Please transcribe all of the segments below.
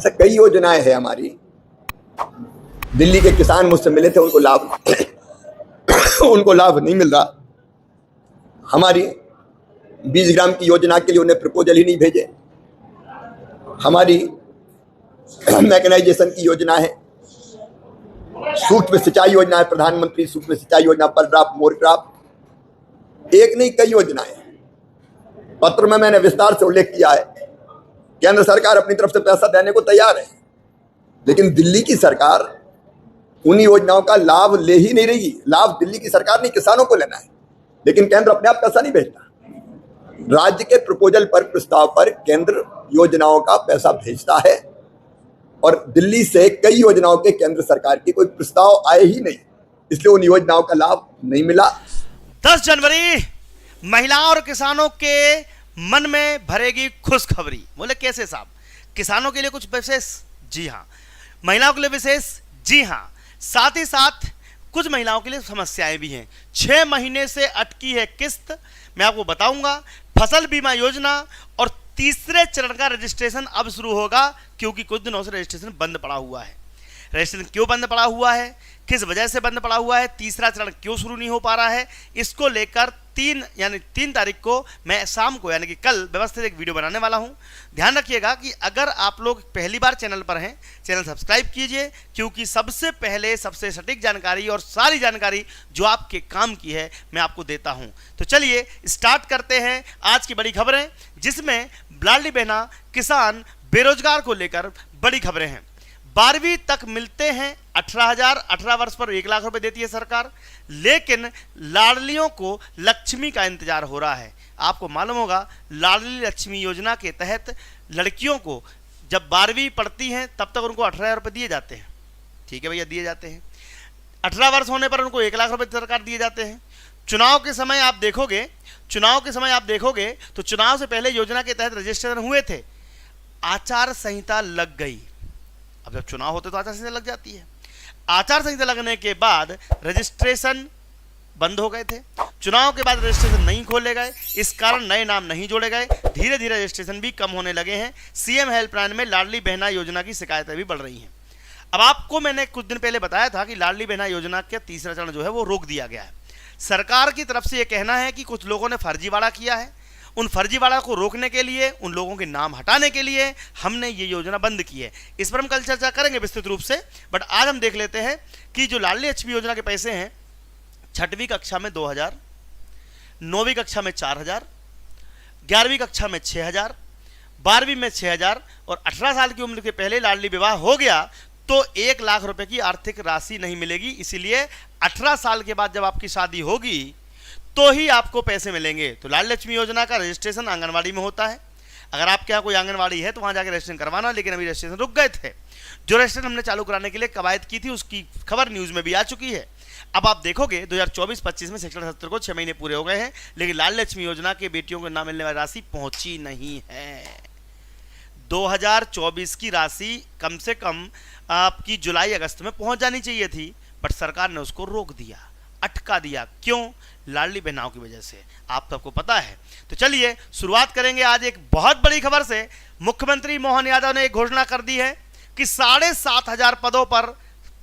ऐसा कई योजनाएं हैं हमारी। दिल्ली के किसान मुझसे मिले थे, उनको लाभ नहीं मिल रहा। हमारी 20 ग्राम की योजना के लिए उन्हें प्रपोजल ही नहीं भेजे। हमारी मैकेनाइजेशन की योजना है, सूक्ष्म सिंचाई योजना है, प्रधानमंत्री सूक्ष्म सिंचाई योजना, पर ड्राफ्ट मोर ड्राफ्ट, एक नहीं कई योजनाएं। पत्र में मैंने विस्तार से उल्लेख किया है, केंद्र सरकार अपनी तरफ से पैसा देने को तैयार है, लेकिन दिल्ली की सरकार उन योजनाओं का लाभ ले ही नहीं रही। लाभ दिल्ली की सरकार नहीं, किसानों को लेना है, लेकिन केंद्र अपने आप पैसा नहीं भेजता। राज्य के प्रपोजल पर, प्रस्ताव पर केंद्र योजनाओं का पैसा भेजता है, और दिल्ली से कई योजनाओं के केंद्र सरकार की कोई प्रस्ताव आए ही नहीं, इसलिए उन योजनाओं का लाभ नहीं मिला। 10 जनवरी महिलाओं और किसानों के मन में भरेगी खुशखबरी। बोले कैसे साहब? किसानों के लिए कुछ विशेष? जी हाँ। महिलाओं के लिए विशेष? जी हाँ। साथ ही साथ कुछ महिलाओं के लिए समस्याएं भी हैं। 6 महीने से अटकी है किस्त, मैं आपको बताऊंगा। फसल बीमा योजना और तीसरे चरण का रजिस्ट्रेशन अब शुरू होगा, क्योंकि कुछ दिनों से रजिस्ट्रेशन बंद पड़ा हुआ है। रजिस्ट्रेशन क्यों बंद पड़ा हुआ है, किस वजह से बंद पड़ा हुआ है, तीसरा चरण क्यों शुरू नहीं हो पा रहा है, इसको लेकर 3 तारीख को मैं शाम को यानी कि कल व्यवस्थित एक वीडियो बनाने वाला हूं। ध्यान रखिएगा कि अगर आप लोग पहली बार चैनल पर हैं, चैनल सब्सक्राइब कीजिए, क्योंकि सबसे पहले सबसे सटीक जानकारी और सारी जानकारी जो आपके काम की है मैं आपको देता हूं। तो चलिए स्टार्ट करते हैं आज की बड़ी खबरें, जिसमें लाडली बहना किसान बेरोजगार को लेकर बड़ी खबरें हैं। 12वीं तक मिलते हैं 18,000, 18 वर्ष पर 1 लाख रुपए देती है सरकार, लेकिन लाडलियों को लक्ष्मी का इंतजार हो रहा है। आपको मालूम होगा लाडली लक्ष्मी योजना के तहत लड़कियों को जब 12वीं पढ़ती हैं तब तक उनको 18,000 रुपये दिए जाते हैं। ठीक है भैया, दिए जाते हैं। 18 वर्ष होने पर उनको 1 लाख रुपए सरकार दिए जाते हैं। चुनाव के समय आप देखोगे तो चुनाव से पहले योजना के तहत रजिस्ट्रेशन हुए थे, आचार संहिता लग गई। अब जब चुनाव होते तो आचार संहिता लग जाती है। आचार संहिता लगने के बाद रजिस्ट्रेशन बंद हो गए थे। चुनाव के बाद रजिस्ट्रेशन नहीं खोले गए, इस कारण नए नाम नहीं जोड़े गए। धीरे धीरे रजिस्ट्रेशन भी कम होने लगे हैं। सीएम हेल्पलाइन में लाडली बहना योजना की शिकायतें भी बढ़ रही हैं। अब आपको मैंने कुछ दिन पहले बताया था कि लाडली बहना योजना का तीसरा चरण जो है वो रोक दिया गया है। सरकार की तरफ से यह कहना है कि कुछ लोगों ने फर्जीवाड़ा किया है, उन फर्जीवाड़ा को रोकने के लिए, उन लोगों के नाम हटाने के लिए हमने ये योजना बंद की है। इस पर हम कल चर्चा करेंगे विस्तृत रूप से, बट आज हम देख लेते हैं कि जो लाडली लक्ष्मी योजना के पैसे हैं, 6वीं कक्षा में 2,000, 9वीं कक्षा में 4,000, 11वीं कक्षा में 6,000, 12वीं में 6,000, और 18 साल की उम्र के पहले लाडली विवाह हो गया तो 1 लाख रुपए की आर्थिक राशि नहीं मिलेगी। इसीलिए 18 साल के बाद जब आपकी शादी होगी तो ही आपको पैसे मिलेंगे। तो लाडली लक्ष्मी योजना का रजिस्ट्रेशन आंगनवाड़ी में होता है। अगर आपके यहाँ कोई आंगनवाड़ी है तो वहाँ जाकर रजिस्ट्रेशन करवाना, लेकिन अभी रजिस्ट्रेशन रुक गए थे। जो रजिस्ट्रेशन हमने चालू कराने के लिए कवायद की थी उसकी खबर न्यूज़ में भी आ चुकी है। अब आप देखोगे 2024-25 में सेक्शन 70 को 6 महीने पूरे हो गए हैं, लेकिन लाडली लक्ष्मी योजना के बेटियों को ना मिलने वाली राशि पहुंची नहीं है। 2024 की राशि कम से कम आपकी जुलाई अगस्त में पहुंच जानी चाहिए थी, बट सरकार ने उसको रोक दिया, अटका दिया। क्यों? लाडली बहनाओं की वजह से, आप सबको पता है। तो चलिए शुरुआत करेंगे आज एक बहुत बड़ी खबर से। मुख्यमंत्री मोहन यादव ने एक घोषणा कर दी है कि 7,500 पदों पर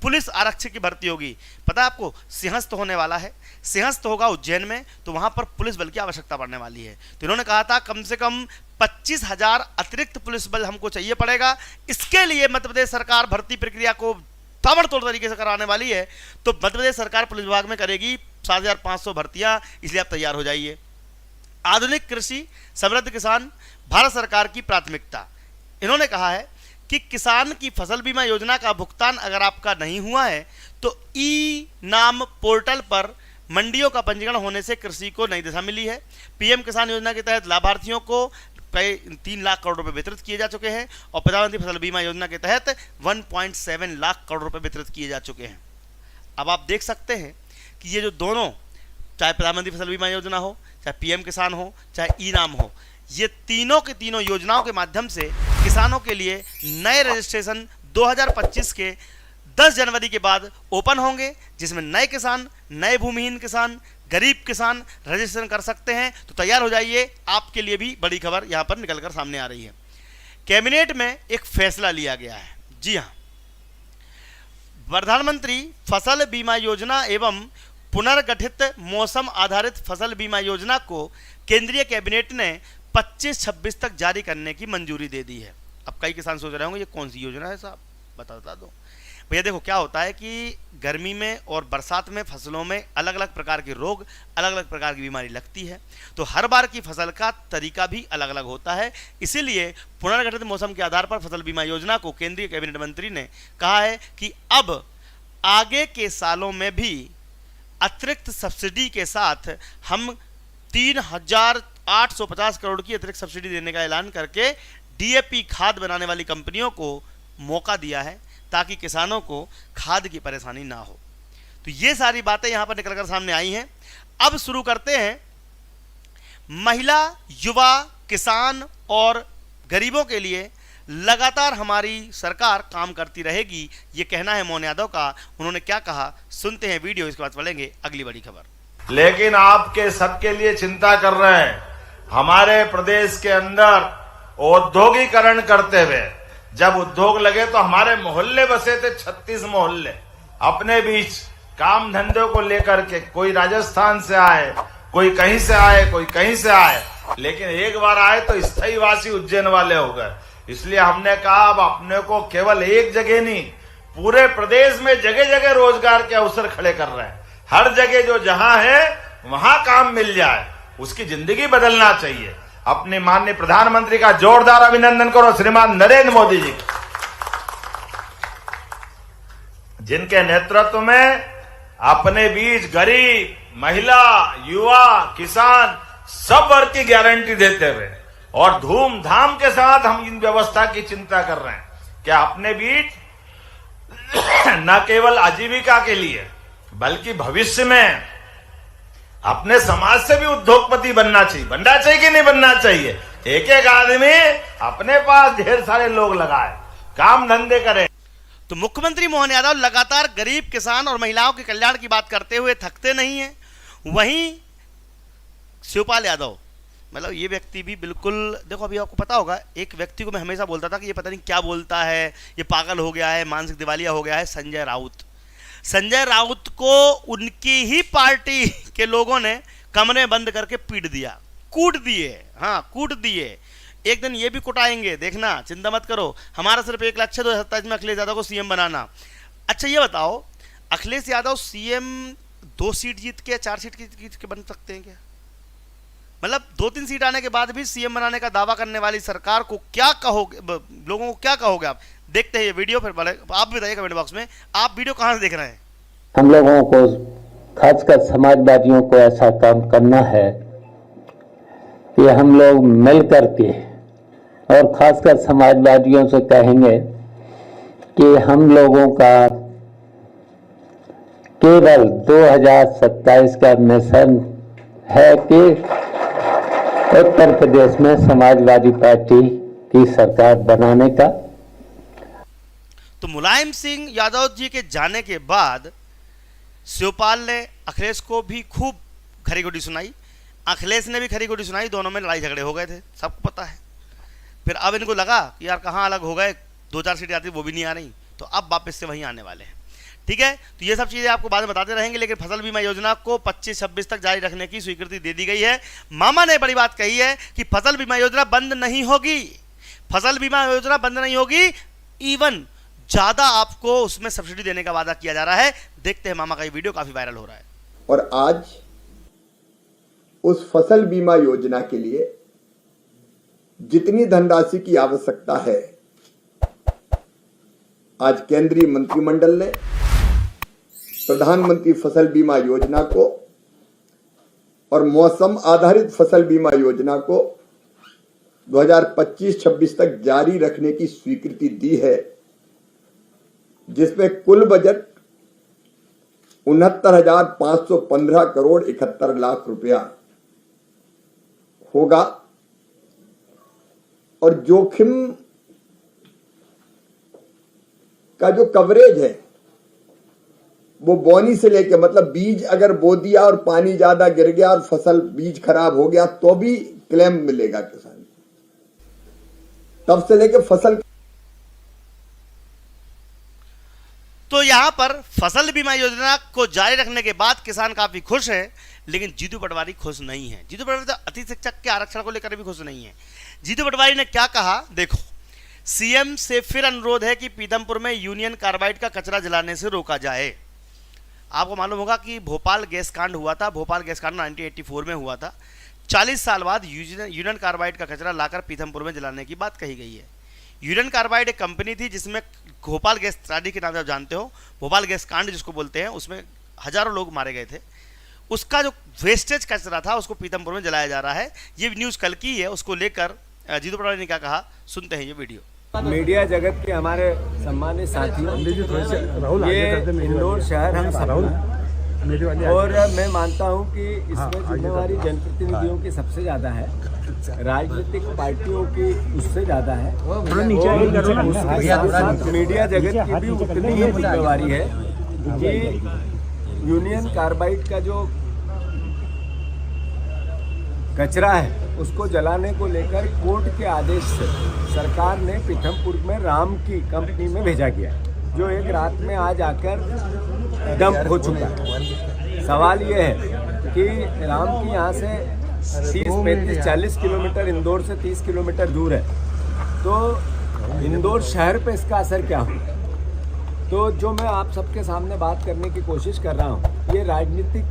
पुलिस आरक्षक की भर्ती होगी। पता है आपको, सिंहस्थ होने वाला है, सिंहस्थ होगा उज्जैन में, तो वहां पर पुलिस बल की आवश्यकता पड़ने वाली है। तो इन्होंने कहा था कम से कम 25,000 अतिरिक्त पुलिस बल हमको चाहिए पड़ेगा। इसके लिए मध्य प्रदेश सरकार भर्ती प्रक्रिया को ताबड़तोड़ तरीके से कराने वाली है। तो मध्य प्रदेश सरकार पुलिस विभाग में करेगी 7,500 भर्तियां, इसलिए आप तैयार हो जाइए। आधुनिक कृषि समृद्ध किसान भारत सरकार की प्राथमिकता। इन्होंने कहा है कि किसान की फसल बीमा योजना का भुगतान अगर आपका नहीं हुआ है तो ई नाम पोर्टल पर मंडियों का पंजीकरण होने से कृषि को नई दिशा मिली है। पीएम किसान योजना के तहत लाभार्थियों को 3 लाख करोड़ रुपए वितरित किए जा चुके हैं, और प्रधानमंत्री फसल बीमा योजना के तहत 1.7 लाख करोड़ रुपए वितरित किए जा चुके हैं। अब आप देख सकते हैं कि ये जो दोनों, चाहे प्रधानमंत्री फसल बीमा योजना हो, चाहे पीएम किसान हो, चाहे ई नाम हो, ये तीनों के तीनों योजनाओं के माध्यम से किसानों के लिए नए रजिस्ट्रेशन 2025 के 10 जनवरी के बाद ओपन होंगे, जिसमें नए किसान, नए भूमिहीन किसान, गरीब किसान रजिस्ट्रेशन कर सकते हैं। तो तैयार हो जाइए, आपके लिए भी बड़ी खबर यहां पर निकलकर सामने आ रही है। कैबिनेट में एक फैसला लिया गया है। जी हां, प्रधानमंत्री फसल बीमा योजना एवं पुनर्गठित मौसम आधारित फसल बीमा योजना को केंद्रीय कैबिनेट ने 25-26 तक जारी करने की मंजूरी दे दी है। अब कई किसान सोच रहे होंगे ये कौन सी योजना है साहब, बता दो भैया। देखो क्या होता है कि गर्मी में और बरसात में फसलों में अलग अलग प्रकार के रोग, अलग अलग प्रकार की बीमारी लगती है, तो हर बार की फसल का तरीका भी अलग अलग होता है। इसीलिए पुनर्गठित मौसम के आधार पर फसल बीमा योजना को केंद्रीय कैबिनेट मंत्री ने कहा है कि अब आगे के सालों में भी अतिरिक्त सब्सिडी के साथ हम 3,850 करोड़ की अतिरिक्त सब्सिडी देने का ऐलान करके डीएपी खाद बनाने वाली कंपनियों को मौका दिया है ताकि किसानों को खाद की परेशानी ना हो। तो ये सारी बातें यहां पर निकलकर सामने आई हैं। अब शुरू करते हैं, महिला, युवा, किसान और गरीबों के लिए लगातार हमारी सरकार काम करती रहेगी, ये कहना है मोहन यादव का। उन्होंने क्या कहा सुनते हैं वीडियो, इसके बाद पढ़ेंगे अगली बड़ी खबर। लेकिन आपके सबके लिए चिंता कर रहे हैं। हमारे प्रदेश के अंदर औद्योगिकरण करते हुए जब उद्योग लगे तो हमारे मोहल्ले बसे थे, 36 मोहल्ले अपने बीच काम धंधे को लेकर के, कोई राजस्थान से आए, कोई कहीं से आए, कोई कहीं से आए, लेकिन एक बार आए तो स्थायी वासी उज्जैन वाले हो गए। इसलिए हमने कहा अब अपने को केवल एक जगह नहीं, पूरे प्रदेश में जगह जगह रोजगार के अवसर खड़े कर रहे हैं। हर जगह जो जहां है वहां काम मिल जाए, उसकी जिंदगी बदलना चाहिए। अपने माननीय प्रधानमंत्री का जोरदार अभिनंदन करो, श्रीमान नरेंद्र मोदी जी, जिनके नेतृत्व में अपने बीच गरीब, महिला, युवा, किसान सब वर्ग की गारंटी देते हुए और धूमधाम के साथ हम इन व्यवस्था की चिंता कर रहे हैं कि अपने बीच न केवल आजीविका के लिए बल्कि भविष्य में अपने समाज से भी उद्योगपति बनना चाहिए कि नहीं बनना चाहिए। एक एक आदमी अपने पास ढेर सारे लोग लगाए, काम धंधे करे। तो मुख्यमंत्री मोहन यादव लगातार गरीब, किसान और महिलाओं के कल्याण की बात करते हुए थकते नहीं हैं। वहीं शिवपाल यादव, मतलब ये व्यक्ति भी बिल्कुल, देखो अभी आपको पता होगा, एक व्यक्ति को मैं हमेशा बोलता था कि ये पता नहीं क्या बोलता है, ये पागल हो गया है, मानसिक दिवालिया हो गया है, संजय राउत। संजय राउत को उनकी ही पार्टी के लोगों ने कमरे बंद करके पीट दिया, कूट दिए, हाँ कूट दिए। एक दिन ये भी कुटाएंगे, देखना, चिंता मत करो। हमारा सिर्फ एक लक्ष्य 2027 में अखिलेश यादव को सीएम बनाना। अच्छा ये बताओ, अखिलेश यादव सीएम 2 सीट जीत के 4 सीट जीत के बन सकते हैं क्या? मतलब 2-3 सीट आने के बाद भी सीएम बनाने का दावा करने वाली सरकार को क्या कहोगे, लोगों को क्या कहोगे आप? देखते हैं ये वीडियो, फिर आप भी बताइए कमेंट बॉक्स में आप वीडियो कहां से देख रहे हैं। हम लोगों को खासकर समाजवादियों को ऐसा काम करना है कि हम लोग मिल करके, और खासकर समाजवादियों से कहेंगे कि हम लोगों का केवल 2027 का मिशन है कि उत्तर प्रदेश में समाजवादी पार्टी की सरकार बनाने का। तो मुलायम सिंह यादव जी के जाने के बाद शिवपाल ने अखिलेश को भी खूब खरी खोटी सुनाई, अखिलेश ने भी खरी खोटी सुनाई, दोनों में लड़ाई झगड़े हो गए थे, सबको पता है। फिर अब इनको लगा कि यार कहाँ अलग हो गए, 2-4 सीटें आती वो भी नहीं आ रही, तो अब वापस से वहीं आने वाले हैं। ठीक है, तो ये सब चीज़ें आपको बाद में बताते रहेंगे, लेकिन फसल बीमा योजना को 25-26 तक जारी रखने की स्वीकृति दे दी गई है। मामा ने बड़ी बात कही है कि फसल बीमा योजना बंद नहीं होगी, फसल बीमा योजना बंद नहीं होगी, इवन ज्यादा आपको उसमें सब्सिडी देने का वादा किया जा रहा है। देखते हैं मामा का ये वीडियो, काफी वायरल हो रहा है। और आज उस फसल बीमा योजना के लिए जितनी धनराशि की आवश्यकता है, आज केंद्रीय मंत्रिमंडल ने प्रधानमंत्री फसल बीमा योजना को और मौसम आधारित फसल बीमा योजना को 2025-26 तक जारी रखने की स्वीकृति दी है, जिसमें कुल बजट 69,515 करोड़ 71 लाख रुपया होगा। और जोखिम का जो कवरेज है वो बोनी से लेके, मतलब बीज अगर बो दिया और पानी ज्यादा गिर गया और फसल बीज खराब हो गया तो भी क्लेम मिलेगा किसान। तब से लेकर फसल। तो यहां पर फसल बीमा योजना को जारी रखने के बाद किसान काफी खुश है, लेकिन जीतू पटवारी खुश नहीं है। जीतू पटवारी तो अति शिक्षक के आरक्षण को लेकर भी खुश नहीं है। जीतू पटवारी ने क्या कहा देखो, सीएम से फिर अनुरोध है कि पीथमपुर में यूनियन कार्बाइड का कचरा जलाने से रोका जाए। आपको मालूम होगा कि भोपाल गैस कांड हुआ था, भोपाल गैस कांड 1984 में हुआ था। 40 साल बाद यूनियन कार्बाइड का कचरा लाकर पीथमपुर में जलाने की बात कही गई है। यूनियन कार्बाइड एक कंपनी थी जिसमें भोपाल गैस ट्रेजेडी के नाम से आप जानते हो, भोपाल गैस कांड जिसको बोलते हैं, उसमें हजारों लोग मारे गए थे। उसका जो वेस्टेज कचरा था उसको पीथमपुर में जलाया जा रहा है। ये न्यूज़ कल की है, उसको लेकर जीतू पटवारी ने क्या कहा, सुनते हैं ये वीडियो। मीडिया जगत के हमारे सम्मानित साथियों, ये इंदौर शहर हम सब, और मैं मानता हूं कि इसमें जिम्मेवारी जनप्रतिनिधियों की सबसे ज़्यादा है, राजनीतिक पार्टियों की उससे ज़्यादा है, और मीडिया जगत की भी उतनी ही जिम्मेवारी है कि यूनियन कार्बाइड का जो कचरा है उसको जलाने को लेकर कोर्ट के आदेश से सरकार ने पीथमपुर में राम की कंपनी में भेजा गया, जो एक रात में आज आकर डंप हो चुका है। सवाल ये है कि राम की यहाँ से 30, 35, 40 किलोमीटर, इंदौर से 30 किलोमीटर दूर है, तो इंदौर शहर पे इसका असर क्या हो। तो जो मैं आप सबके सामने बात करने की कोशिश कर रहा हूँ, ये राजनीतिक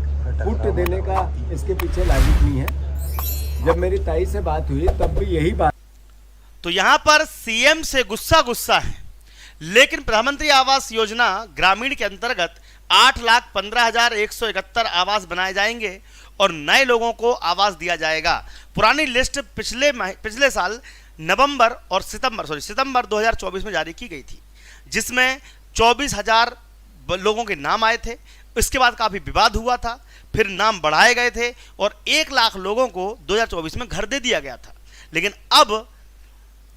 फुट देने का इसके पीछे लॉजिक नहीं है। जब मेरी ताई से बात हुई तब भी यही बात। तो यहां पर सीएम से गुस्सा है, लेकिन प्रधानमंत्री आवास योजना ग्रामीण के अंतर्गत 8,15,171 आवास बनाए जाएंगे और नए लोगों को आवास दिया जाएगा। पुरानी लिस्ट पिछले साल सितंबर 2024 में जारी की गई थी, जिसमें 24,000 लोगों के नाम आए थे। इसके बाद काफ़ी विवाद हुआ था, फिर नाम बढ़ाए गए थे और 1 लाख लोगों को 2024 में घर दे दिया गया था। लेकिन अब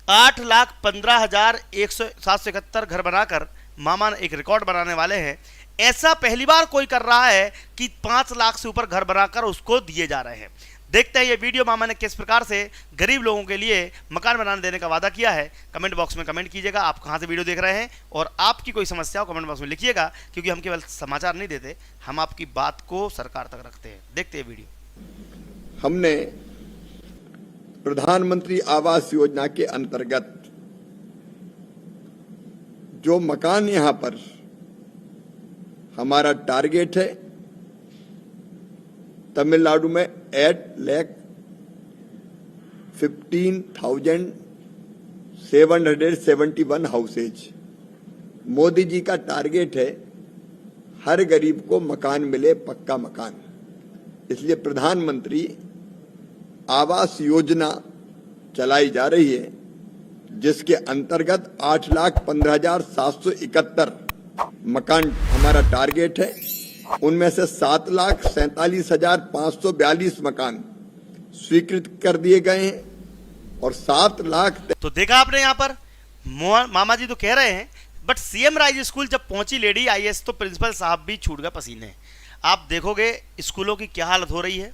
8,15,771 घर बनाकर मामा एक रिकॉर्ड बनाने वाले हैं। ऐसा पहली बार कोई कर रहा है कि 5 लाख से ऊपर घर बनाकर उसको दिए जा रहे हैं। देखते हैं ये वीडियो मामा ने किस प्रकार से गरीब लोगों के लिए मकान बनाने देने का वादा किया है। कमेंट बॉक्स में कमेंट कीजिएगा आप कहां से वीडियो देख रहे हैं, और आपकी कोई समस्या हो कमेंट बॉक्स में लिखिएगा, क्योंकि हम केवल समाचार नहीं देते, हम आपकी बात को सरकार तक रखते हैं। देखते हैं वीडियो। हमने प्रधानमंत्री आवास योजना के अंतर्गत जो मकान यहां पर हमारा टारगेट है, तमिलनाडु में 8,15,771 हाउसेज। मोदी जी का टारगेट है हर गरीब को मकान मिले, पक्का मकान। इसलिए प्रधानमंत्री आवास योजना चलाई जा रही है, जिसके अंतर्गत 8,15,771 मकान हमारा टारगेट है। उनमें से 7,47,542 मकान स्वीकृत कर दिए गए हैं और 7 लाख। तो देखा आपने यहाँ पर मामा जी तो कह रहे हैं, बट सीएम राइज स्कूल जब पहुंची लेडी आईएएस तो प्रिंसिपल साहब भी छूट गए पसीने। आप देखोगे स्कूलों की क्या हालत हो रही है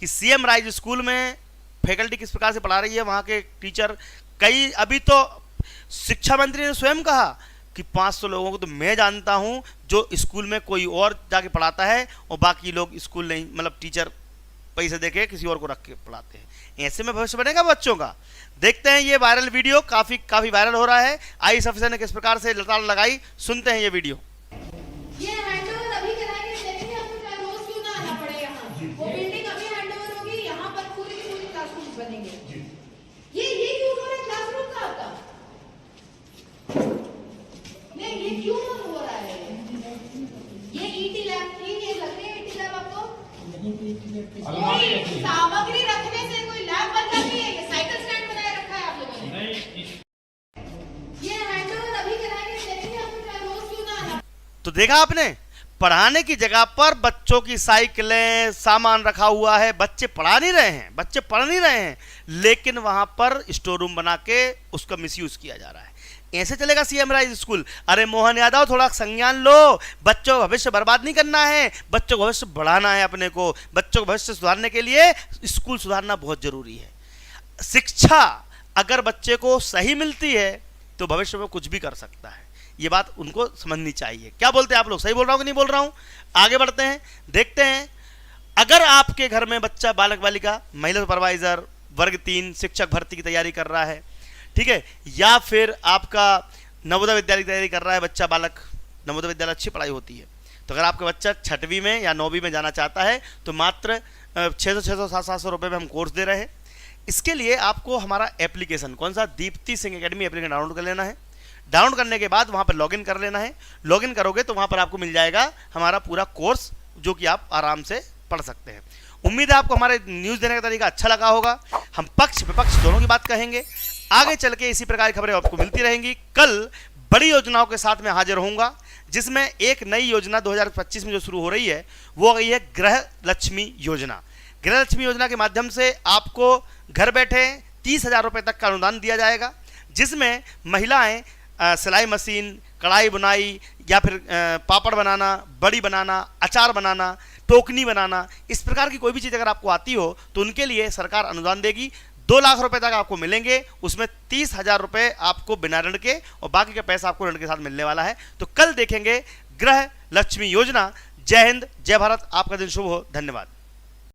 कि सीएम राइज स्कूल में फैकल्टी किस प्रकार से पढ़ा रही है, वहाँ के टीचर कई, अभी तो शिक्षा मंत्री ने स्वयं कहा कि 500 लोगों को तो मैं जानता हूं जो स्कूल में कोई और जाके पढ़ाता है और बाकी लोग स्कूल नहीं, मतलब टीचर पैसे देके किसी और को रख के पढ़ाते हैं। ऐसे में भविष्य बनेगा बच्चों का। देखते हैं ये वायरल वीडियो, काफी वायरल हो रहा है। आईएएस अफसर ने किस प्रकार से लताड़ लगाई, सुनते हैं ये वीडियो। ये हैंडओवर अभी कराएंगे, देखेंगे आपको क्या रोज क्यों ना आना पड़े यहाँ। वो बिल्डिंग अभी हैंडओवर होगी, यहाँ पर पूरी की पूरी क्लासरूम बनेंगे। ये यूज हो रहा है क्लासरूम का आपका, नहीं ये क्यों हो रहा है। ये ईटी लैब की ये लग रही है, ईटी लैब आपको सामग्री रखने से कोई लैब बन जाती है। ये साइकिल स्टैंड बनाए रखा है आप लोगों ने। ये हैंडओवर अभी कराएंगे, देखेंगे आपको क्या रोज क्यों ना आना। तो देखा आपने, पढ़ाने की जगह पर बच्चों की साइकिलें, सामान रखा हुआ है। बच्चे पढ़ा नहीं रहे हैं, बच्चे पढ़ नहीं रहे हैं, लेकिन वहां पर स्टोर रूम बना के उसका मिसयूज किया जा रहा है। ऐसे चलेगा सीएम राइज स्कूल? अरे मोहन यादव, थोड़ा संज्ञान लो। बच्चों का भविष्य बर्बाद नहीं करना है, बच्चों का भविष्य बढ़ाना है। अपने को बच्चों का भविष्य सुधारने के लिए स्कूल सुधारना बहुत जरूरी है। शिक्षा अगर बच्चे को सही मिलती है तो भविष्य में कुछ भी कर सकता है। ये बात उनको समझनी चाहिए। क्या बोलते हैं आप लोग, सही बोल रहा हूँ कि नहीं बोल रहा हूँ? आगे बढ़ते हैं, देखते हैं। अगर आपके घर में बच्चा बालक बालिका महिला सुपरवाइजर वर्ग 3 शिक्षक भर्ती की तैयारी कर रहा है, ठीक है, या फिर आपका नवोदय विद्यालय की तैयारी कर रहा है बच्चा बालक, नवोदय विद्यालय अच्छी पढ़ाई होती है, तो अगर आपका बच्चा 6वीं में या 9वीं में जाना चाहता है तो मात्र 600 700 रुपये में हम कोर्स दे रहे हैं। इसके लिए आपको हमारा एप्लीकेशन कौन सा, Deepti Singh academy application download कर लेना है। डाउनलोड करने के बाद वहाँ पर लॉगिन कर लेना है। लॉगिन करोगे तो वहाँ पर आपको मिल जाएगा हमारा पूरा कोर्स, जो कि आप आराम से पढ़ सकते हैं। उम्मीद है आपको हमारे न्यूज़ देने का तरीका अच्छा लगा होगा। हम पक्ष विपक्ष दोनों की बात कहेंगे। आगे चल के इसी प्रकार की खबरें आपको मिलती रहेंगी। कल बड़ी योजनाओं के साथ मैं हाजिर होऊंगा, जिसमें एक नई योजना 2025 में जो शुरू हो रही है वो हो गई है गृह लक्ष्मी योजना। गृह लक्ष्मी योजना के माध्यम से आपको घर बैठे 30,000 रुपये तक का अनुदान दिया जाएगा, जिसमें महिलाएं सिलाई मशीन, कढ़ाई बुनाई या फिर पापड़ बनाना, बड़ी बनाना, अचार बनाना, टोकनी बनाना, इस प्रकार की कोई भी चीज़ अगर आपको आती हो तो उनके लिए सरकार अनुदान देगी। 2 लाख रुपए तक आपको मिलेंगे, उसमें 30,000 रुपये आपको बिना ऋण के और बाकी का पैसा आपको ऋण के साथ मिलने वाला है। तो कल देखेंगे गृह लक्ष्मी योजना। जय हिंद, जय भारत, आपका दिन शुभ हो। धन्यवाद।